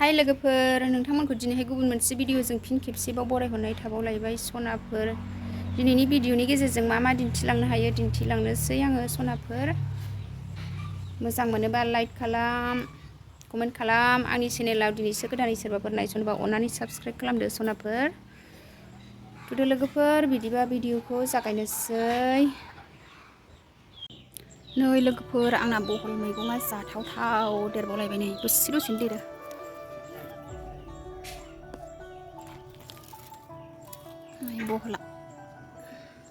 हाय लोगोफोर नोंथांमोनखौ दिनैहाय गुबुन मोनसे भिडिअजों फिन खेबसेबाव बरायहरनाय थाबावलायबाय सनाफोर दिनैनि भिडिअनि गेजेरजों मा दिन्थिलांनो हायो दिन्थिलांनोसै आङो सनाफोर मोजां मोनोबा लाइक खालाम कमेन्ट खालाम आंनि चेनेलाव दिनैसो गोदानै सोरबाफोर नायसनोबा अननानै साबस्क्राइब खालामदो सनाफोर थुदो लोगोफोर बिदिबा भिडिअखौ जागायनोसै नै लोगोफोर आंना बहल मैगङा जाथावथाव देरबावलायबाय नै दसेनो देरो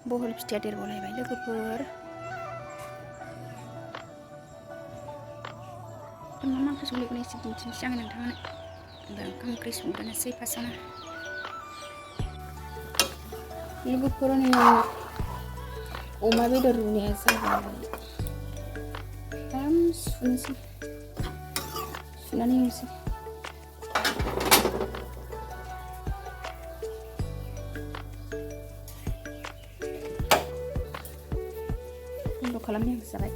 बहल फिथाइया देरबावलायबाय लोगोफोर मा ओंख्रि संगोन एसे दिन्थिनोसै आङो नोंथांनो ओंखाम ओंख्रि संग्रोनोसै फार्स्टआवनो लोगोफोर नै अमा बेदर रुनाया जाबाय आराम सुनानै एवनोसै खालामनाय जाबाय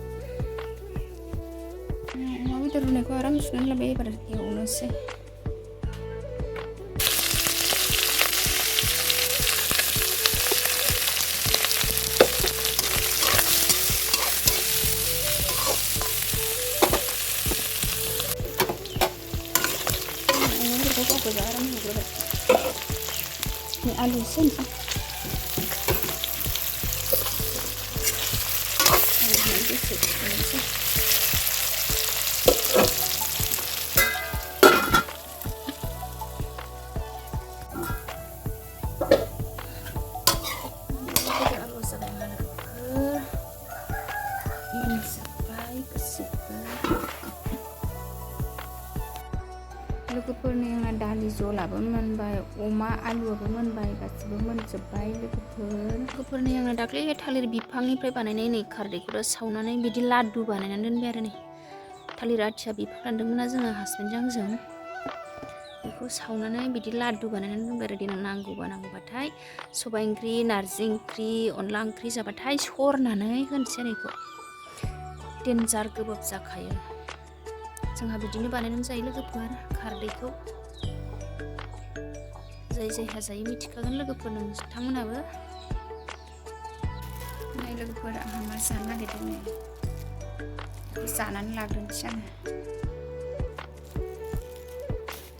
अमा बेदर रुनायखौ आराम सुनानै लाबाय एबार एवनोसै अमा बेदरखौ गाव गोजा आराम एवग्रोबाय आलु एसे होनोसै लोगोफोरनि आंना दालि जलाबो मोनबाय अमा आलुआबो मोनबाय गासिबो मोनजोब्बाय लोगोफोरनि आंना दाख्लै थालिर बिफांनिफ्राय बानायनाय नै खारदैखौ सावनानै बिदि लादु बानायनानै दोनबाय आरो नै थालिर आथिया बिफां दानदोंमोन ना जोङो हासबेन्डजों आंजों बेखौ सावनानै बिदि लादु बानायनानै दोनबाय आरो देनां नांगौबाथाय सबाइ ओंख्रि नारजि ओंख्रि अनला ओंख्रि जाबाथाय सरनानै होनोसै आरो बेखौ देन्जार गोबाब जाखायो जोंहा बिदिनो बानायनानै जायो लोगोफोर खारदैखौ जाय जायहा जायो मिथिखागोन लोगोफोर नोंथांमोनाबो नै लोगोफोर आंहा मा जानो नागिरदों नै बेखौ जानानै लाग्रोनोसै आङो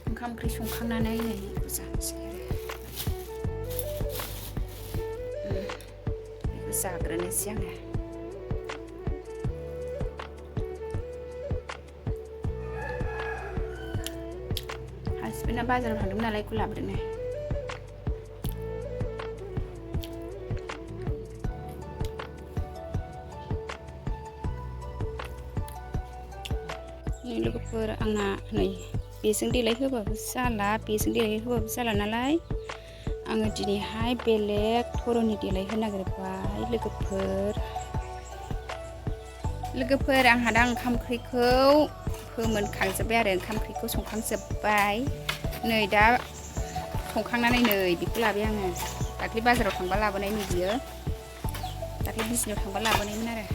ओंखाम ओंख्रि संखांनानै नै बेखौ जानोसै आरो बेखौ जाग्रोनोसै आङो हासबेन्डआ बाजाराव थांदोंमोन नालाय बेखौ लाबोदों नै लोगोफोर आंना नै बेजों देलायहोबाबो जाला नालाय आङो दिनैहाय बेलेग धरननि देलायहोनो नागिरबाय लोगोफोर आंहा दा ओंखाम ओंख्रिखौ फोमोनखांजोब्बाय आरो ओंखाम ओंख्रिखौ संखांजोब्बाय नै दा संखांनानै नै बेखौ लाबाय आङो दाख्लै बाजाराव थांबा लाबोनाय नै बियो दाख्लै बिजनियाव थांबा लाबोनायमोन आरो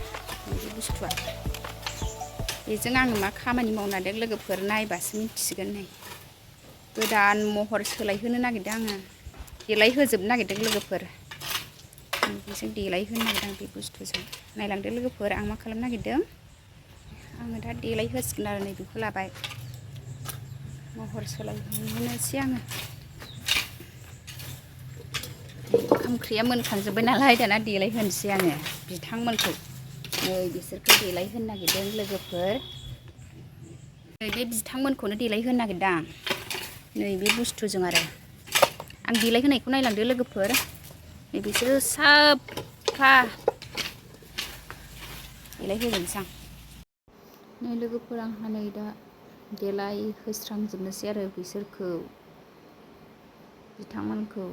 बे बुस्थुआ बेजों आङो मा खामानि मावनो नागिरदों लोगोफोर नायबासो मिथिसिगोन नै गोदान महर सोलायहोनो नागिरदों आङो देलायहोजोबनो नागिरदों लोगोफोर बेजों देलायहोनो नागिरदों बे बुस्थुजों नायलांदो लोगोफोर आं मा खालामनो नागिरदों आङो दा देलायहोसिगोन आरो नै बेखौ लाबाय महर सोलायहोनोसै आङो ओंखाम ओंख्रिया मोनखांजोब्बाय नालाय दाना देलायहोनोसै आङो बिथांमोनखौ नै बिसोरखौ देलायहोनो नागिरदों लोगोफोर नै बे बिथांमोनखौनो देलायहोनो नागिरदों आं नै बे बुस्थुजों आरो आं देलायहोनायखौ नायलांदो लोगोफोर नै बिसोरो साफा देलायहोजोबनोसै आं नै लोगोफोर आंहा नै दा देलायहोस्रांजोबनोसै आरो बिथांमोनखौ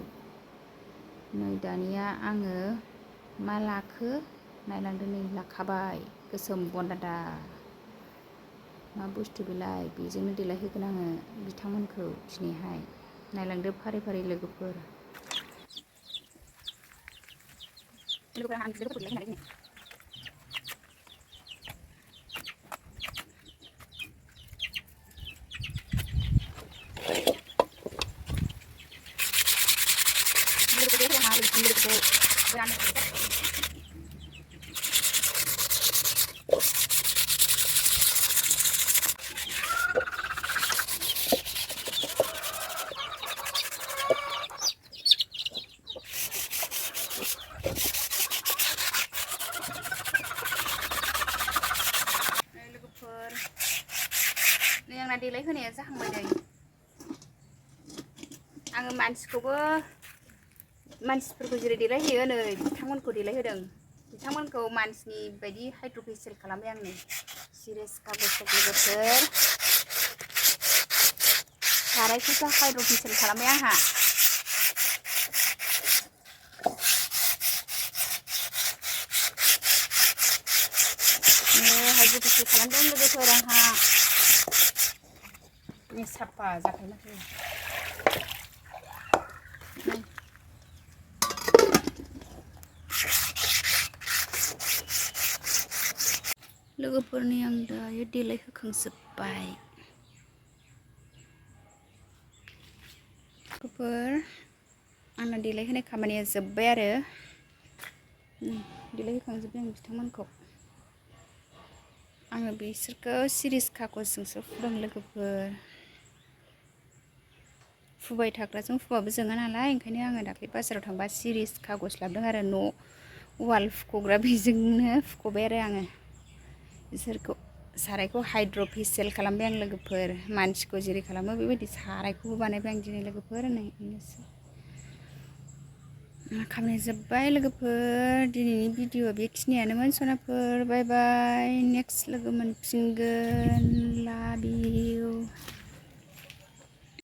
नै दानिया आङो मा लाखो नायलांदो नै लाखाबाय गोसोम बनदादा मा बुस्थु बेलाय बेजोंनो देलायहोगोन आङो बिथांमोनखौ दिनैहाय नायलांदो फारि फारि लोगोफोर मानसिखौ रानो लोगोफोर नै आंना देलाय होनाया जाहांबाय नै आङो मानसिफोरखौ जेरै देलायहोयो नै बिथांमोनखौ देलायहोदों बिथांमोनखौ मानसिनि बायदि हाइड्र' फेसियेल खालामबाय आं नै सिरियास कागज लोगोफोर सारायखौसो हाइड्र' फेसियेल खालामबाय आंहा हाइड्र' फेसियेल खालामदों लोगोफोर आंहा साफा जाखायो माथो लोगोफोरनि आं दायो देलायहोखांजोब्बाय लोगोफोर आंना देलायहोनाय खामानिया जोब्बाय आरो देलायहोखांजोब्बाय आं बिथांमोनखौ आङो बिसोरखौ सिरिस कागजजोंसो फुदों लोगोफोर फुबाय थाग्राजों फुबाबो जोङा नालाय ओंखायनो आङो दाख्लै बाजाराव थांबा सिरिस कागज लाबोदों आरो न' वाल फुख'ग्रा बेजोंनो फुख'बाय आरो आङो बिसोरखौ सारायखौ हाइड्र' फेसियेल खालामबाय आं लोगोफोर मानसिखौ जेरै खालामो बेबायदि सारायखौबो बानायबाय आं दिनै लोगोफोर नै बेनोसै खामानिया जोब्बाय लोगोफोर दिनैनि भिडिअ बेखिनियानोमोन सनाफोर बाय बाय नेक्स्ट लोगो मोनफिनगोन लाभि